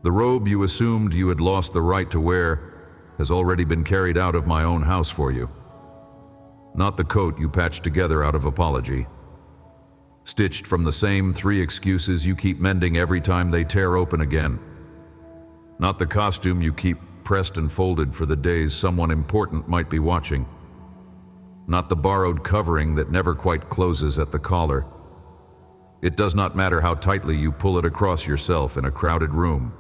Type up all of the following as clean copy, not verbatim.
The robe you assumed you had lost the right to wear has already been carried out of my own house for you. Not the coat you patched together out of apology, stitched from the same 3 excuses you keep mending every time they tear open again. Not the costume you keep pressed and folded for the days someone important might be watching. Not the borrowed covering that never quite closes at the collar. It does not matter how tightly you pull it across yourself in a crowded room.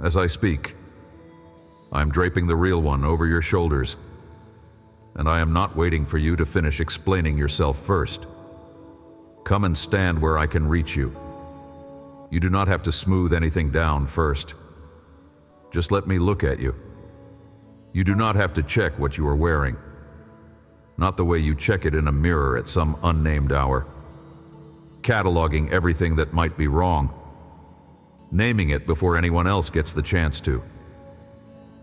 As I speak, I am draping the real one over your shoulders, and I am not waiting for you to finish explaining yourself first. Come and stand where I can reach you. You do not have to smooth anything down first. Just let me look at you. You do not have to check what you are wearing. Not the way you check it in a mirror at some unnamed hour. Cataloging everything that might be wrong. Naming it before anyone else gets the chance to.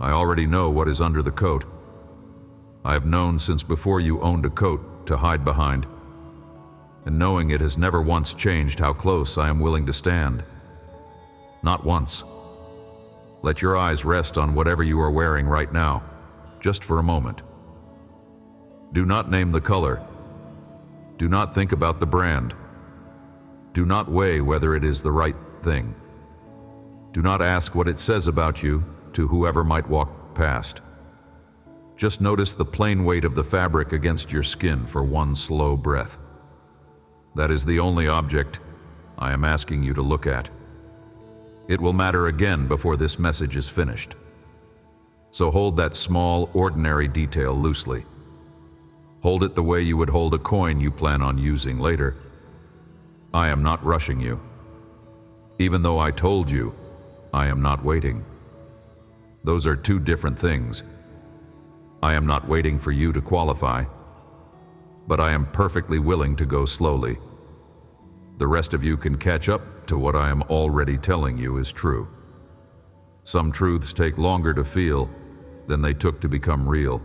I already know what is under the coat. I have known since before you owned a coat to hide behind. And knowing it has never once changed how close I am willing to stand. Not once. Let your eyes rest on whatever you are wearing right now, just for a moment. Do not name the color. Do not think about the brand. Do not weigh whether it is the right thing. Do not ask what it says about you to whoever might walk past. Just notice the plain weight of the fabric against your skin for one slow breath. That is the only object I am asking you to look at. It will matter again before this message is finished. So hold that small, ordinary detail loosely. Hold it the way you would hold a coin you plan on using later. I am not rushing you. Even though I told you, I am not waiting. Those are 2 different things. I am not waiting for you to qualify, but I am perfectly willing to go slowly. The rest of you can catch up to what I am already telling you is true. Some truths take longer to feel than they took to become real,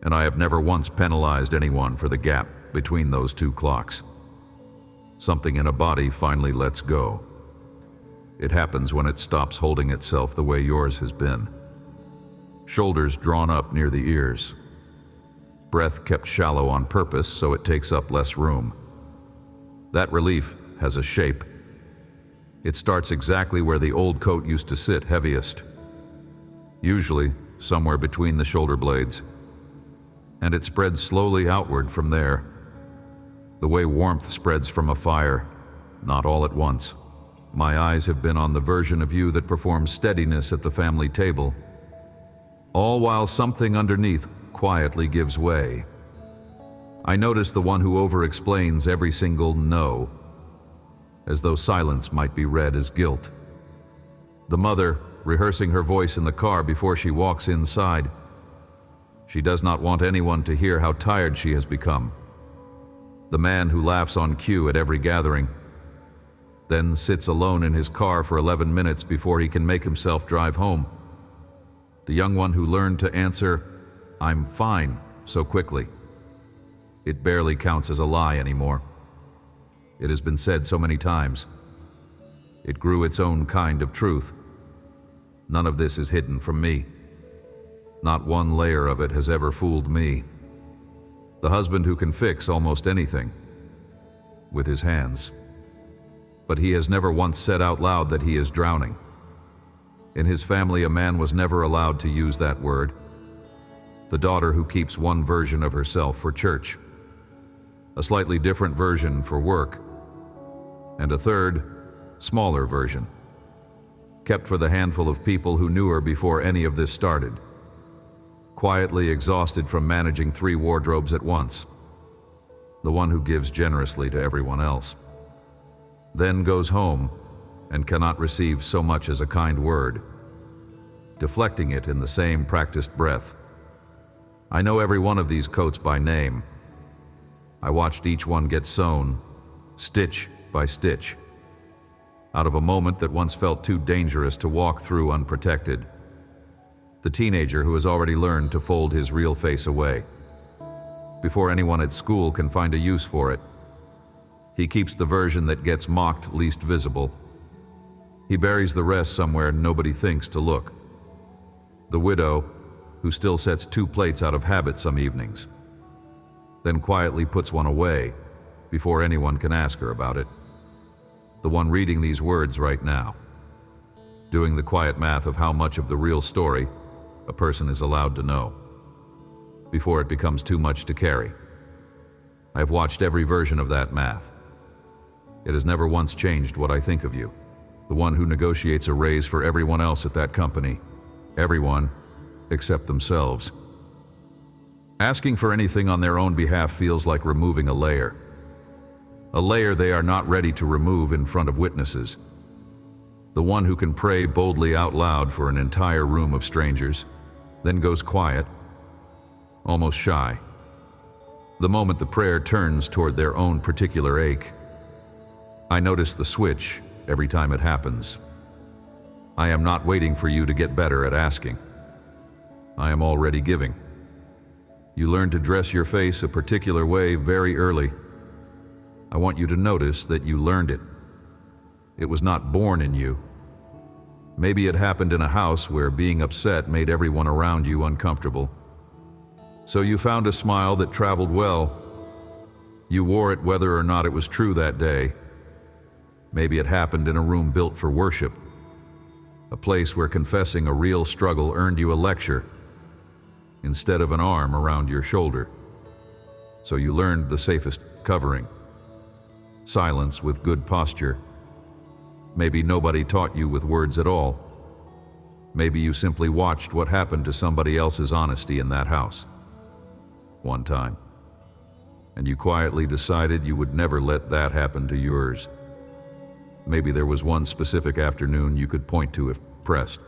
and I have never once penalized anyone for the gap between those 2 clocks. Something in a body finally lets go. It happens when it stops holding itself the way yours has been. Shoulders drawn up near the ears. Breath kept shallow on purpose so it takes up less room. That relief has a shape. It starts exactly where the old coat used to sit heaviest, usually somewhere between the shoulder blades, and it spreads slowly outward from there, the way warmth spreads from a fire, not all at once. My eyes have been on the version of you that performs steadiness at the family table, all while something underneath quietly gives way. I notice the one who over-explains every single no, as though silence might be read as guilt. The mother, rehearsing her voice in the car before she walks inside. She does not want anyone to hear how tired she has become. The man who laughs on cue at every gathering, then sits alone in his car for 11 minutes before he can make himself drive home. The young one who learned to answer, "I'm fine," so quickly. It barely counts as a lie anymore. It has been said so many times. It grew its own kind of truth. None of this is hidden from me. Not one layer of it has ever fooled me. The husband who can fix almost anything with his hands. But he has never once said out loud that he is drowning. In his family, a man was never allowed to use that word. The daughter who keeps one version of herself for church, a slightly different version for work, and a third, smaller version, kept for the handful of people who knew her before any of this started. Quietly exhausted from managing 3 wardrobes at once. The one who gives generously to everyone else. Then goes home and cannot receive so much as a kind word, deflecting it in the same practiced breath. I know every one of these coats by name. I watched each one get sewn, stitch by stitch, out of a moment that once felt too dangerous to walk through unprotected. The teenager who has already learned to fold his real face away, before anyone at school can find a use for it. He keeps the version that gets mocked least visible. He buries the rest somewhere nobody thinks to look. The widow, who still sets 2 plates out of habit some evenings, then quietly puts one away before anyone can ask her about it. The one reading these words right now, doing the quiet math of how much of the real story a person is allowed to know before it becomes too much to carry. I've watched every version of that math. It has never once changed what I think of you, the one who negotiates a raise for everyone else at that company, everyone except themselves. Asking for anything on their own behalf feels like removing a layer they are not ready to remove in front of witnesses. The one who can pray boldly out loud for an entire room of strangers, then goes quiet, almost shy, the moment the prayer turns toward their own particular ache. I notice the switch every time it happens. I am not waiting for you to get better at asking. I am already giving. You learn to dress your face a particular way very early. I want you to notice that you learned it. It was not born in you. Maybe it happened in a house where being upset made everyone around you uncomfortable. So you found a smile that traveled well. You wore it whether or not it was true that day. Maybe it happened in a room built for worship, a place where confessing a real struggle earned you a lecture instead of an arm around your shoulder. So you learned the safest covering, silence with good posture. Maybe nobody taught you with words at all. Maybe you simply watched what happened to somebody else's honesty in that house one time, and you quietly decided you would never let that happen to yours. Maybe there was one specific afternoon you could point to if pressed.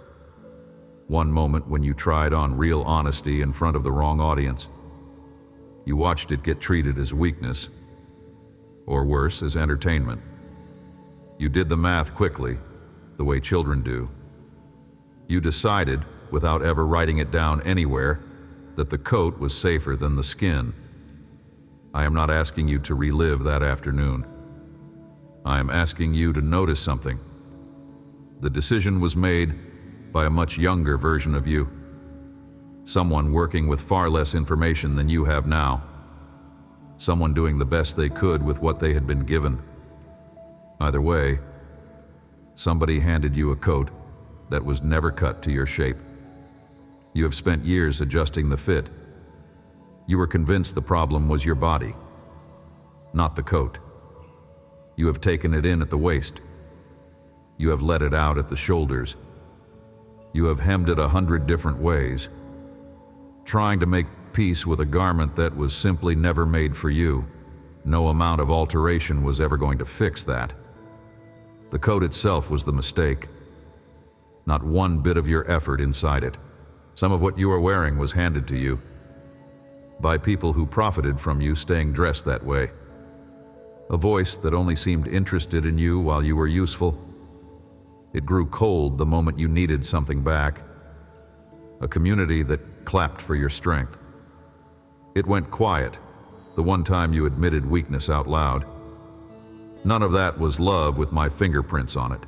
One moment when you tried on real honesty in front of the wrong audience. You watched it get treated as weakness, or worse, as entertainment. You did the math quickly, the way children do. You decided, without ever writing it down anywhere, that the coat was safer than the skin. I am not asking you to relive that afternoon. I am asking you to notice something. The decision was made by a much younger version of you, someone working with far less information than you have now, someone doing the best they could with what they had been given. Either way, somebody handed you a coat that was never cut to your shape. You have spent years adjusting the fit. You were convinced the problem was your body, not the coat. You have taken it in at the waist. You have let it out at the shoulders. You have hemmed it 100 different ways, trying to make peace with a garment that was simply never made for you. No amount of alteration was ever going to fix that. The coat itself was the mistake, not one bit of your effort inside it. Some of what you are wearing was handed to you by people who profited from you staying dressed that way. A voice that only seemed interested in you while you were useful. It grew cold the moment you needed something back. A community that clapped for your strength. It went quiet the one time you admitted weakness out loud. None of that was love with my fingerprints on it,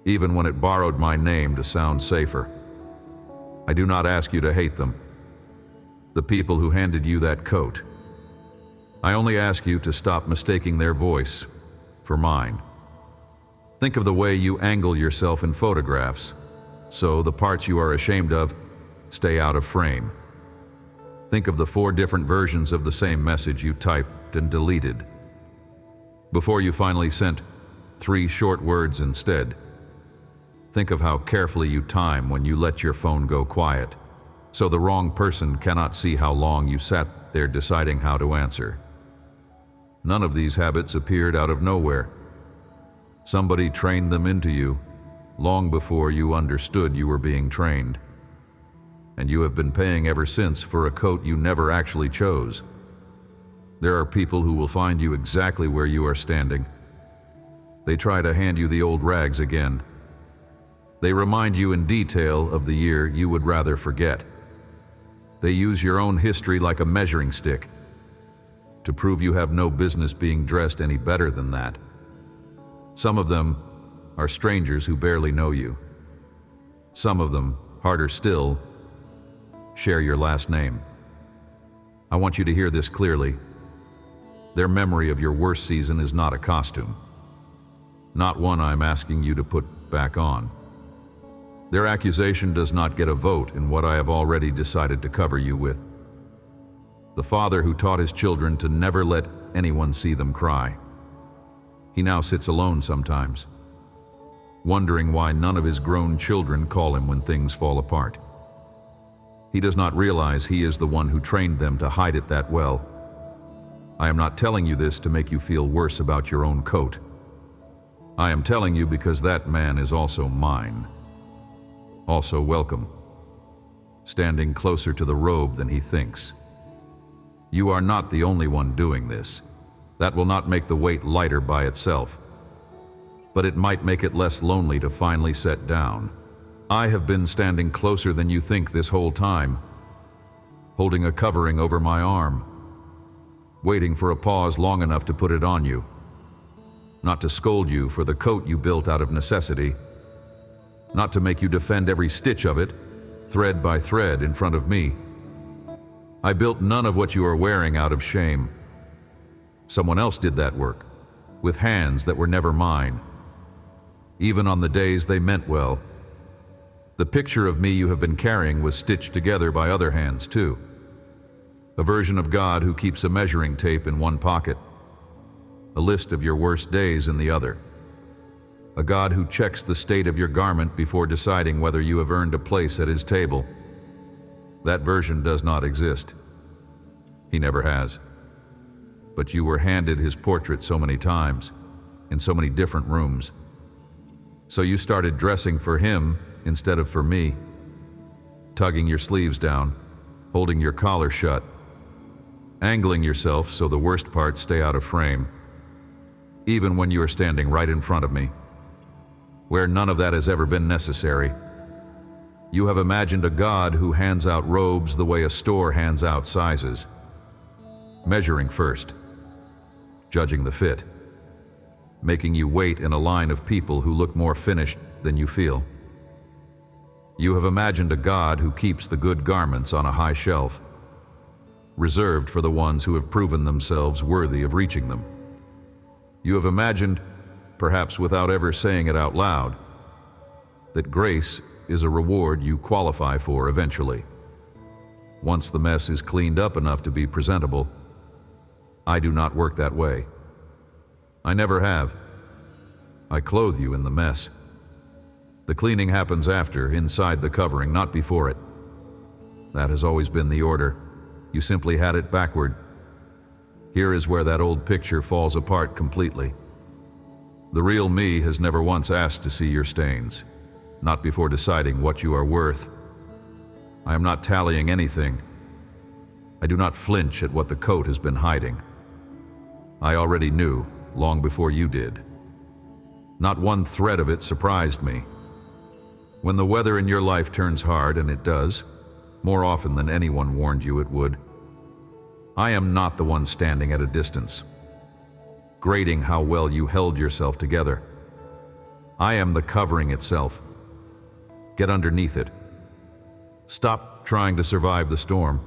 even when it borrowed my name to sound safer. I do not ask you to hate them, the people who handed you that coat. I only ask you to stop mistaking their voice for mine. Think of the way you angle yourself in photographs, so the parts you are ashamed of stay out of frame. Think of the 4 different versions of the same message you typed and deleted before you finally sent 3 short words instead. Think of how carefully you time when you let your phone go quiet, so the wrong person cannot see how long you sat there deciding how to answer. None of these habits appeared out of nowhere. Somebody trained them into you long before you understood you were being trained. And you have been paying ever since for a coat you never actually chose. There are people who will find you exactly where you are standing. They try to hand you the old rags again. They remind you in detail of the year you would rather forget. They use your own history like a measuring stick to prove you have no business being dressed any better than that. Some of them are strangers who barely know you. Some of them, harder still, share your last name. I want you to hear this clearly. Their memory of your worst season is not a costume, not one I'm asking you to put back on. Their accusation does not get a vote in what I have already decided to cover you with. The father who taught his children to never let anyone see them cry. He now sits alone sometimes, wondering why none of his grown children call him when things fall apart. He does not realize he is the one who trained them to hide it that well. I am not telling you this to make you feel worse about your own coat. I am telling you because that man is also mine. Also welcome, standing closer to the robe than he thinks. You are not the only one doing this. That will not make the weight lighter by itself, but it might make it less lonely to finally set down. I have been standing closer than you think this whole time, holding a covering over my arm, waiting for a pause long enough to put it on you. Not to scold you for the coat you built out of necessity, not to make you defend every stitch of it, thread by thread, in front of me. I built none of what you are wearing out of shame. Someone else did that work, with hands that were never mine, even on the days they meant well. The picture of me you have been carrying was stitched together by other hands too. A version of God who keeps a measuring tape in one pocket, a list of your worst days in the other. A God who checks the state of your garment before deciding whether you have earned a place at his table. That version does not exist. He never has. But you were handed his portrait so many times, in so many different rooms. So you started dressing for him instead of for me, tugging your sleeves down, holding your collar shut, angling yourself so the worst parts stay out of frame, even when you are standing right in front of me, where none of that has ever been necessary. You have imagined a God who hands out robes the way a store hands out sizes, measuring first, judging the fit, making you wait in a line of people who look more finished than you feel. You have imagined a God who keeps the good garments on a high shelf, reserved for the ones who have proven themselves worthy of reaching them. You have imagined, perhaps without ever saying it out loud, that grace is a reward you qualify for eventually, once the mess is cleaned up enough to be presentable. I do not work that way. I never have. I clothe you in the mess. The cleaning happens after, inside the covering, not before it. That has always been the order. You simply had it backward. Here is where that old picture falls apart completely. The real me has never once asked to see your stains, not before deciding what you are worth. I am not tallying anything. I do not flinch at what the coat has been hiding. I already knew, long before you did. Not one thread of it surprised me. When the weather in your life turns hard, and it does, more often than anyone warned you it would, I am not the one standing at a distance, grading how well you held yourself together. I am the covering itself. Get underneath it. Stop trying to survive the storm.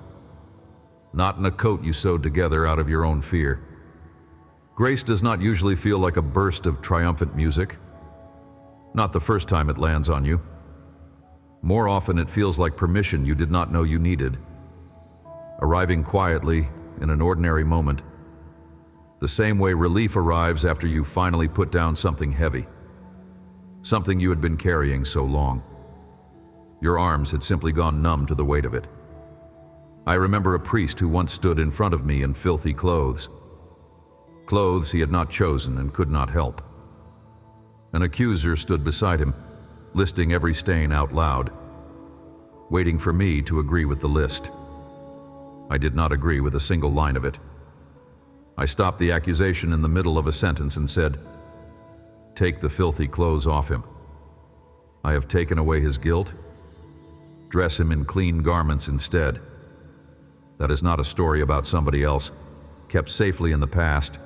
Not in a coat you sewed together out of your own fear. Grace does not usually feel like a burst of triumphant music. Not the first time it lands on you. More often it feels like permission you did not know you needed, arriving quietly in an ordinary moment, the same way relief arrives after you finally put down something heavy, something you had been carrying so long. Your arms had simply gone numb to the weight of it. I remember a priest who once stood in front of me in filthy clothes he had not chosen and could not help. An accuser stood beside him, listing every stain out loud, waiting for me to agree with the list. I did not agree with a single line of it. I stopped the accusation in the middle of a sentence and said, "Take the filthy clothes off him. I have taken away his guilt. Dress him in clean garments instead." That is not a story about somebody else, kept safely in the past.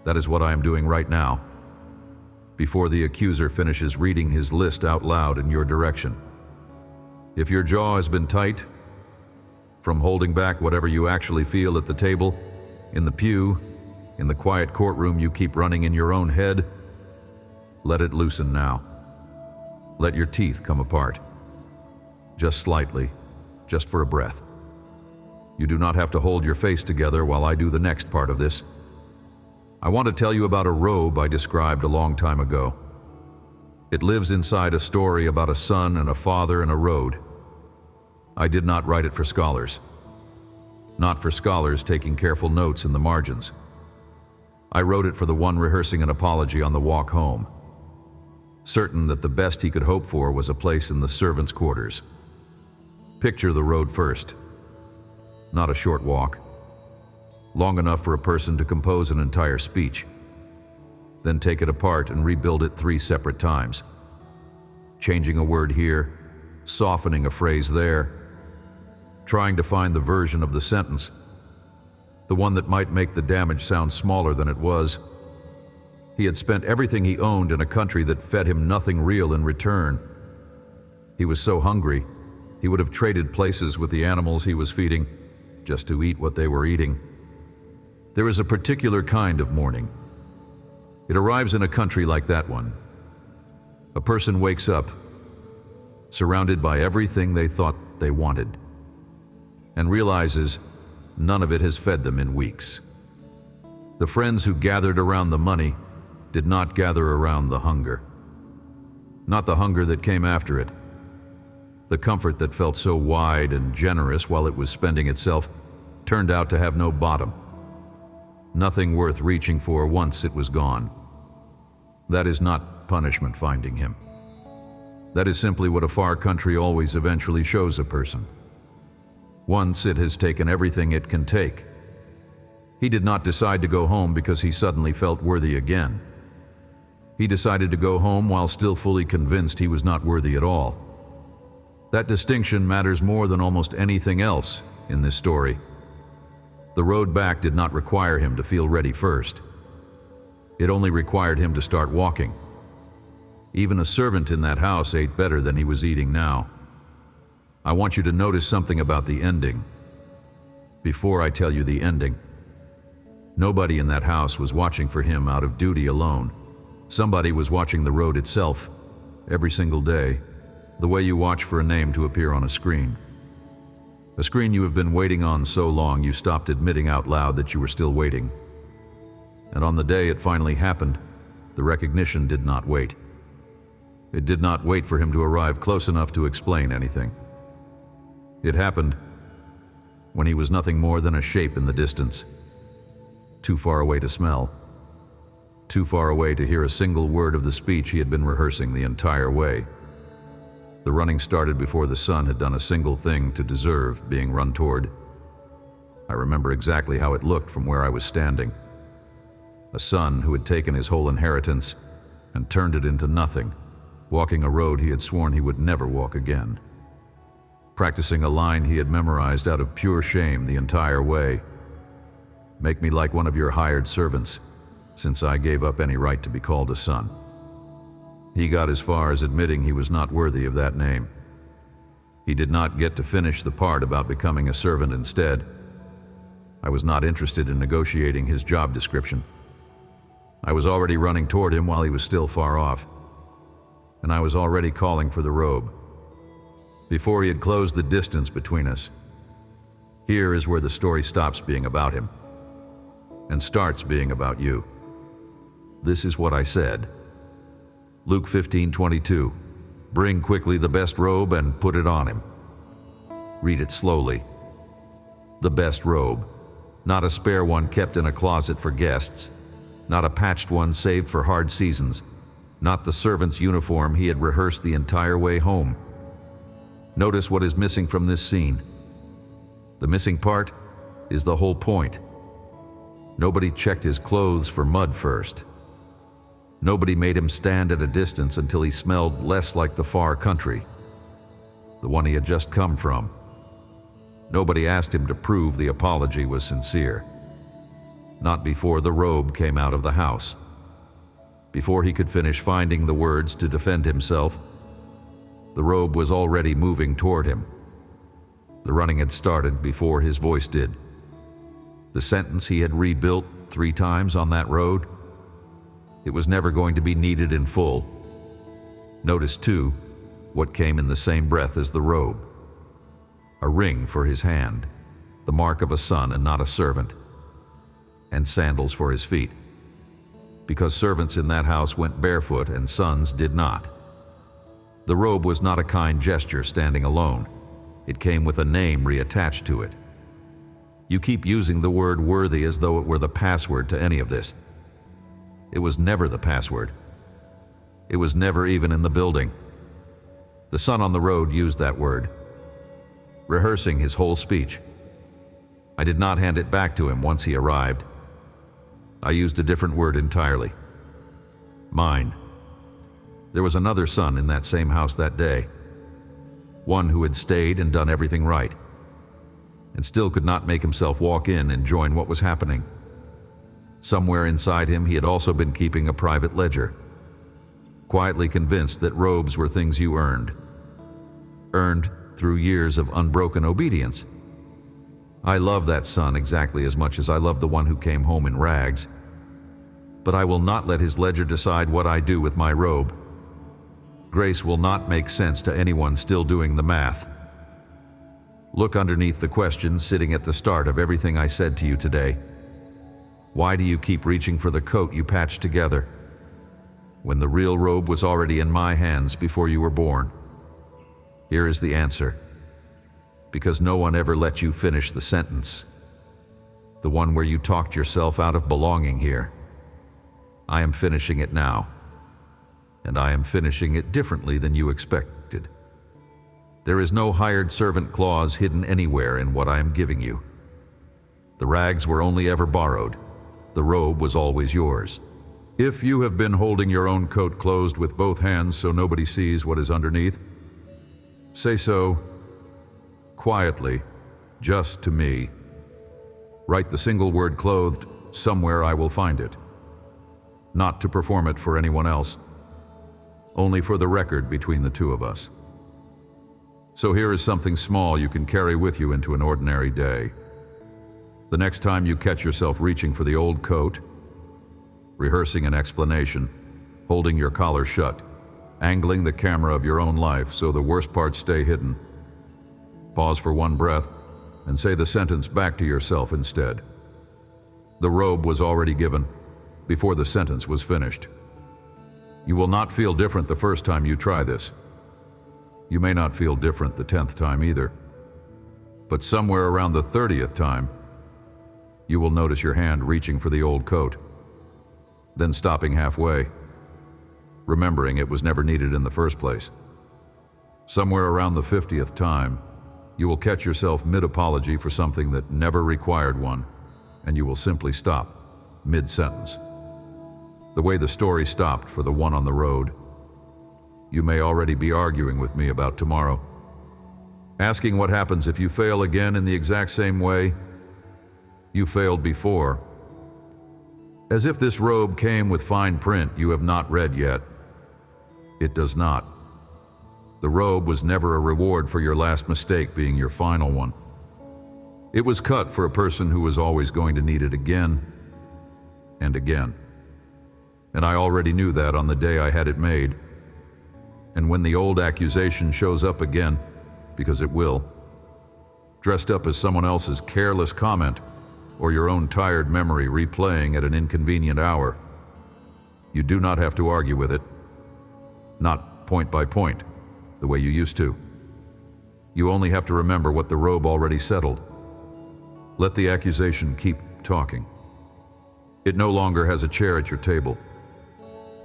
That is what I am doing right now. before the accuser finishes reading his list out loud in your direction. If your jaw has been tight, from holding back whatever you actually feel at the table, in the pew, in the quiet courtroom you keep running in your own head, let it loosen now. Let your teeth come apart. Just slightly, just for a breath. You do not have to hold your face together while I do the next part of this. I want to tell you about a robe I described a long time ago. It lives inside a story about a son and a father and a road. I did not write it for scholars. Not for scholars taking careful notes in the margins. I wrote it for the one rehearsing an apology on the walk home, certain that the best he could hope for was a place in the servants' quarters. Picture the road first. Not a short walk. Long enough for a person to compose an entire speech. Then take it apart and rebuild it 3 separate times. Changing a word here, softening a phrase there, trying to find the version of the sentence, the one that might make the damage sound smaller than it was. He had spent everything he owned in a country that fed him nothing real in return. He was so hungry, he would have traded places with the animals he was feeding just to eat what they were eating. There is a particular kind of mourning. It arrives in a country like that one. A person wakes up, surrounded by everything they thought they wanted, and realizes none of it has fed them in weeks. The friends who gathered around the money did not gather around the hunger. Not the hunger that came after it. The comfort that felt so wide and generous while it was spending itself turned out to have no bottom. Nothing worth reaching for once it was gone. That is not punishment finding him. That is simply what a far country always eventually shows a person. Once it has taken everything it can take. He did not decide to go home because he suddenly felt worthy again. He decided to go home while still fully convinced he was not worthy at all. That distinction matters more than almost anything else in this story. The road back did not require him to feel ready first. It only required him to start walking. Even a servant in that house ate better than he was eating now. I want you to notice something about the ending. Before I tell you the ending, nobody in that house was watching for him out of duty alone. Somebody was watching the road itself, every single day, the way you watch for a name to appear on a screen. A screen you have been waiting on so long you stopped admitting out loud that you were still waiting. And on the day it finally happened, the recognition did not wait. It did not wait for him to arrive close enough to explain anything. It happened when he was nothing more than a shape in the distance, too far away to smell, too far away to hear a single word of the speech he had been rehearsing the entire way. The running started before the sun had done a single thing to deserve being run toward. I remember exactly how it looked from where I was standing. A son who had taken his whole inheritance and turned it into nothing, walking a road he had sworn he would never walk again. Practicing a line he had memorized out of pure shame the entire way. Make me like one of your hired servants, since I gave up any right to be called a son. He got as far as admitting he was not worthy of that name. He did not get to finish the part about becoming a servant instead. I was not interested in negotiating his job description. I was already running toward him while he was still far off, and I was already calling for the robe. Before he had closed the distance between us. Here is where the story stops being about him and starts being about you. This is what I said. Luke 15:22. Bring quickly the best robe and put it on him. Read it slowly. The best robe, not a spare one kept in a closet for guests, not a patched one saved for hard seasons, not the servant's uniform he had rehearsed the entire way home. Notice what is missing from this scene. The missing part is the whole point. Nobody checked his clothes for mud first. Nobody made him stand at a distance until he smelled less like the far country, the one he had just come from. Nobody asked him to prove the apology was sincere. Not before the robe came out of the house. Before he could finish finding the words to defend himself, the robe was already moving toward him. The running had started before his voice did. The sentence he had rebuilt 3 times on that road, it was never going to be needed in full. Notice, too, what came in the same breath as the robe. A ring for his hand, the mark of a son and not a servant, and sandals for his feet, because servants in that house went barefoot and sons did not. The robe was not a kind gesture standing alone. It came with a name reattached to it. You keep using the word worthy as though it were the password to any of this. It was never the password. It was never even in the building. The son on the road used that word, rehearsing his whole speech. I did not hand it back to him once he arrived. I used a different word entirely. Mine. There was another son in that same house that day, one who had stayed and done everything right, and still could not make himself walk in and join what was happening. Somewhere inside him, he had also been keeping a private ledger, quietly convinced that robes were things you earned through years of unbroken obedience. I love that son exactly as much as I love the one who came home in rags, but I will not let his ledger decide what I do with my robe. Grace will not make sense to anyone still doing the math. Look underneath the question sitting at the start of everything I said to you today. Why do you keep reaching for the coat you patched together, when the real robe was already in my hands before you were born? Here is the answer. Because no one ever let you finish the sentence, the one where you talked yourself out of belonging here. I am finishing it now, and I am finishing it differently than you expected. There is no hired servant clause hidden anywhere in what I am giving you. The rags were only ever borrowed. The robe was always yours. If you have been holding your own coat closed with both hands so nobody sees what is underneath, say so quietly, just to me. Write the single word clothed somewhere I will find it. Not to perform it for anyone else, only for the record between the two of us. So here is something small you can carry with you into an ordinary day. The next time you catch yourself reaching for the old coat, rehearsing an explanation, holding your collar shut, angling the camera of your own life so the worst parts stay hidden, pause for one breath and say the sentence back to yourself instead. The robe was already given before the sentence was finished. You will not feel different the first time you try this. You may not feel different the 10th time either. But somewhere around the 30th time, you will notice your hand reaching for the old coat, then stopping halfway, remembering it was never needed in the first place. Somewhere around the 50th time, you will catch yourself mid-apology for something that never required one, and you will simply stop, mid-sentence. The way the story stopped for the one on the road. You may already be arguing with me about tomorrow, asking what happens if you fail again in the exact same way you failed before. As if this robe came with fine print you have not read yet. It does not. The robe was never a reward for your last mistake being your final one. It was cut for a person who was always going to need it again and again. And I already knew that on the day I had it made. And when the old accusation shows up again, because it will, dressed up as someone else's careless comment or your own tired memory replaying at an inconvenient hour, you do not have to argue with it, not point by point, the way you used to. You only have to remember what the robe already settled. Let the accusation keep talking. It no longer has a chair at your table.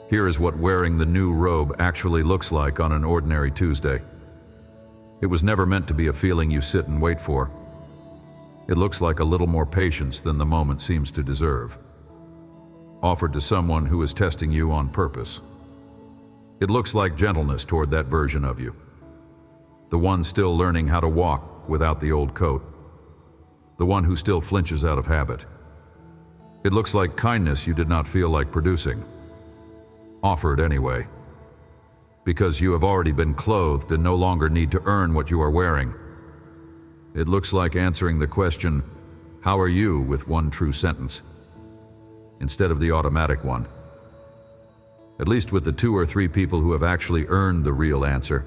Here is what wearing the new robe actually looks like on an ordinary Tuesday. It was never meant to be a feeling you sit and wait for. It looks like a little more patience than the moment seems to deserve, offered to someone who is testing you on purpose. It looks like gentleness toward that version of you, the one still learning how to walk without the old coat, the one who still flinches out of habit. It looks like kindness you did not feel like producing, offered anyway, because you have already been clothed and no longer need to earn what you are wearing. It looks like answering the question, "How are you?" with one true sentence, instead of the automatic one. At least with the 2 or 3 people who have actually earned the real answer.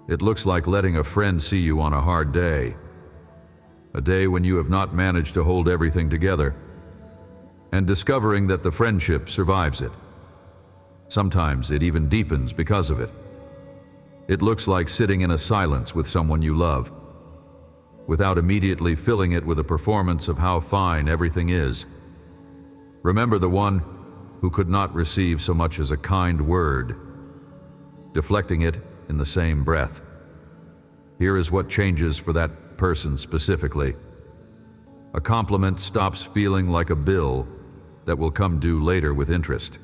It looks like letting a friend see you on a hard day, a day when you have not managed to hold everything together, and discovering that the friendship survives it. Sometimes it even deepens because of it. It looks like sitting in a silence with someone you love, without immediately filling it with a performance of how fine everything is. Remember the one who could not receive so much as a kind word, deflecting it in the same breath. Here is what changes for that person specifically. A compliment stops feeling like a bill that will come due later with interest.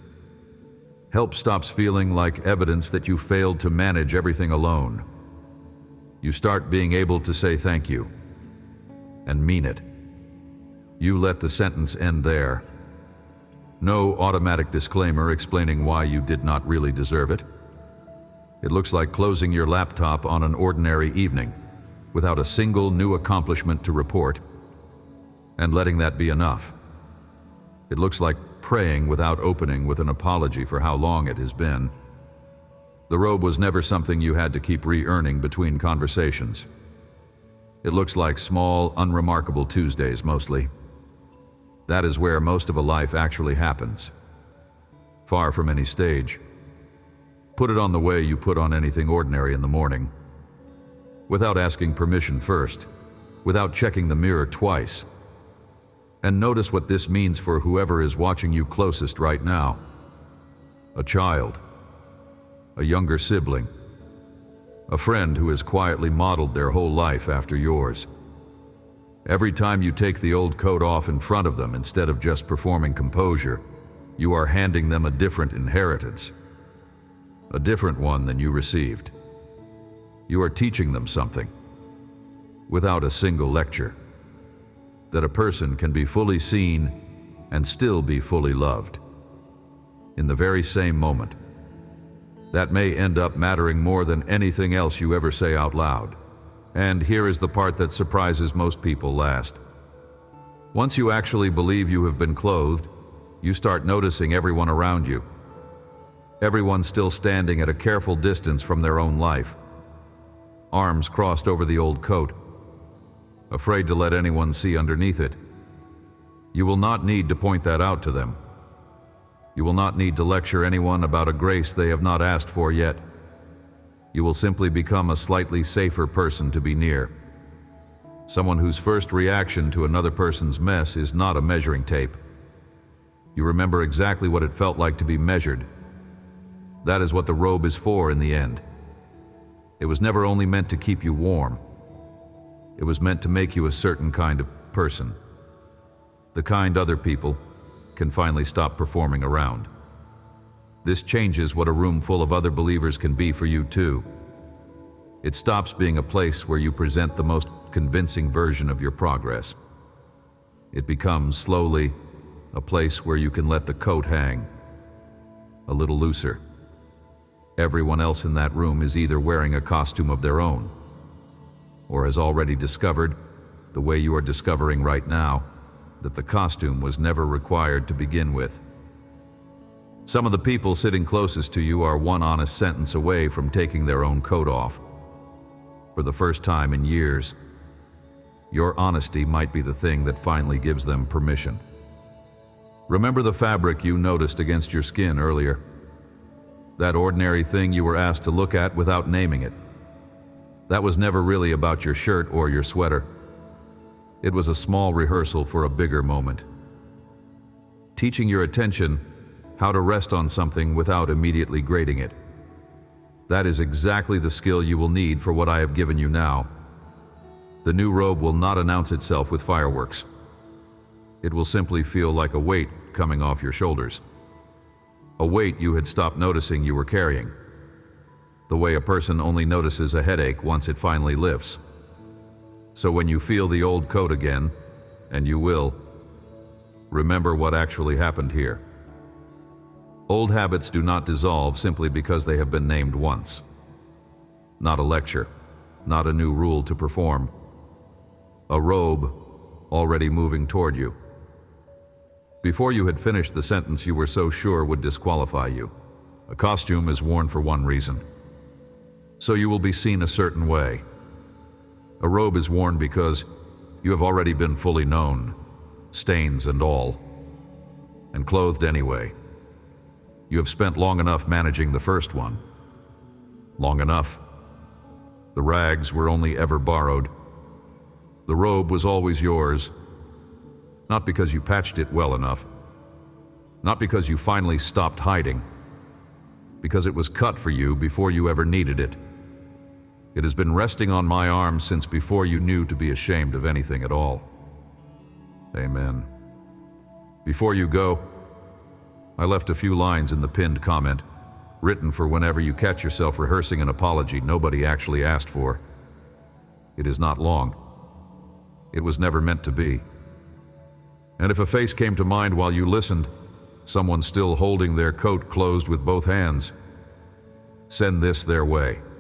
Help stops feeling like evidence that you failed to manage everything alone. You start being able to say thank you, and mean it. You let the sentence end there. No automatic disclaimer explaining why you did not really deserve it. It looks like closing your laptop on an ordinary evening, without a single new accomplishment to report, and letting that be enough. It looks like praying without opening with an apology for how long it has been. The robe was never something you had to keep re-earning between conversations. It looks like small, unremarkable Tuesdays mostly. That is where most of a life actually happens. Far from any stage. Put it on the way you put on anything ordinary in the morning. Without asking permission first, without checking the mirror twice. And notice what this means for whoever is watching you closest right now. A child, a younger sibling, a friend who has quietly modeled their whole life after yours. Every time you take the old coat off in front of them instead of just performing composure, you are handing them a different inheritance, a different one than you received. You are teaching them something, without a single lecture, that a person can be fully seen and still be fully loved, in the very same moment. That may end up mattering more than anything else you ever say out loud. And here is the part that surprises most people last. Once you actually believe you have been clothed, you start noticing everyone around you. Everyone still standing at a careful distance from their own life. Arms crossed over the old coat, afraid to let anyone see underneath it. You will not need to point that out to them. You will not need to lecture anyone about a grace they have not asked for yet. You will simply become a slightly safer person to be near. Someone whose first reaction to another person's mess is not a measuring tape. You remember exactly what it felt like to be measured. That is what the robe is for in the end. It was never only meant to keep you warm. It was meant to make you a certain kind of person. The kind other people can finally stop performing around. This changes what a room full of other believers can be for you too. It stops being a place where you present the most convincing version of your progress. It becomes, slowly, a place where you can let the coat hang a little looser. Everyone else in that room is either wearing a costume of their own, or has already discovered, the way you are discovering right now, that the costume was never required to begin with. Some of the people sitting closest to you are one honest sentence away from taking their own coat off. For the first time in years, your honesty might be the thing that finally gives them permission. Remember the fabric you noticed against your skin earlier? That ordinary thing you were asked to look at without naming it. That was never really about your shirt or your sweater. It was a small rehearsal for a bigger moment. Teaching your attention how to rest on something without immediately grading it. That is exactly the skill you will need for what I have given you now. The new robe will not announce itself with fireworks. It will simply feel like a weight coming off your shoulders. A weight you had stopped noticing you were carrying. The way a person only notices a headache once it finally lifts. So when you feel the old coat again, and you will, remember what actually happened here. Old habits do not dissolve simply because they have been named once. Not a lecture, not a new rule to perform. A robe already moving toward you. Before you had finished the sentence you were so sure would disqualify you. A costume is worn for one reason. So you will be seen a certain way. A robe is worn because you have already been fully known, stains and all, and clothed anyway. You have spent long enough managing the first one. Long enough. The rags were only ever borrowed. The robe was always yours, not because you patched it well enough, not because you finally stopped hiding, because it was cut for you before you ever needed it. It has been resting on my arm since before you knew to be ashamed of anything at all. Amen. Before you go, I left a few lines in the pinned comment, written for whenever you catch yourself rehearsing an apology nobody actually asked for. It is not long. It was never meant to be. And if a face came to mind while you listened, someone still holding their coat closed with both hands, send this their way.